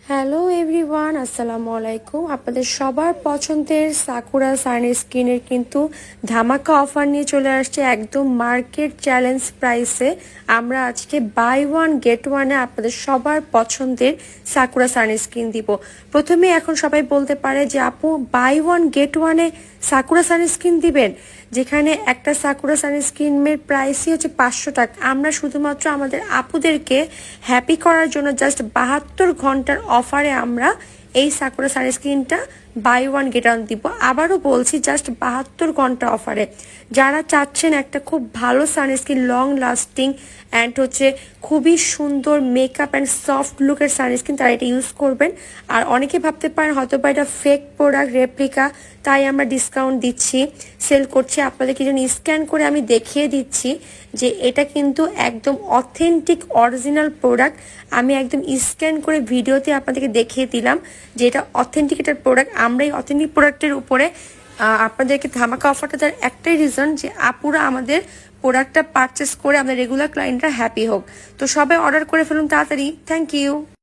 Hello everyone, আসসালামু আলাইকুম। আপনাদের সবার পছন্দের সাকুরা সানস্ক্রিনের কিন্তু ধামাকা অফার নিয়ে চলে আসছে একদম মার্কেট চ্যালেঞ্জ প্রাইসে। আমরা আজকে বাই ওয়ান গেট ওয়ানে আপনাদের সবার পছন্দের সাকুরা সানস্ক্রিন দিব। প্রথমে এখন সবাই বলতে পারে যে আপু বাই ওয়ান গেট ওয়ানে সাকুরা সানস্ক্রিন দিবেন, যেখানে একটা সাকুরা সানস্ক্রিনের প্রাইসই হচ্ছে 500 টাকা। আমরা শুধুমাত্র আমাদের আপুদেরকে হ্যাপি করার জন্য জাস্ট 72 ঘন্টার অফারে আমরা এই সাকুরা সানস্ক্রিনটা বাই ওয়ান গেট ওয়ান দিব। আবারও বলছি, জাস্ট 72 ঘন্টা অফারে। যারা চাচ্ছেন একটা খুব ভালো সানস্ক্রিন, লং লাস্টিং অ্যান্ড হচ্ছে খুবই সুন্দর মেকআপ অ্যান্ড সফট লুকের সানস্ক্রিন, তারা এটা ইউজ করবেন। আর অনেকে ভাবতে পারেন হয়তো বা এটা ফেক প্রোডাক্ট, রেপ্লিকা, তাই আমরা ডিসকাউন্ট দিচ্ছি, সেল করছি। আপনাদেরকে যেন স্ক্যান করে আমি দেখিয়ে দিচ্ছি যে এটা কিন্তু একদম অথেন্টিক অরিজিনাল প্রোডাক্ট। আমি একদম স্ক্যান করে ভিডিওতে আপনাদেরকে দেখিয়ে দিলাম যে এটা অথেন্টিক এটার প্রোডাক্ট। আমরা এই অথেন্টিক প্রোডাক্টের উপরে আপনাদেরকে ধামাকা অফারটা দেওয়ার একটাই রিজন যে আপুরা আমাদের প্রোডাক্টটা পারচেস করে আমাদের রেগুলার ক্লায়েন্টরা হ্যাপি হোক। তো সবাই অর্ডার করে ফেলুন তাড়াতাড়ি। Thank you.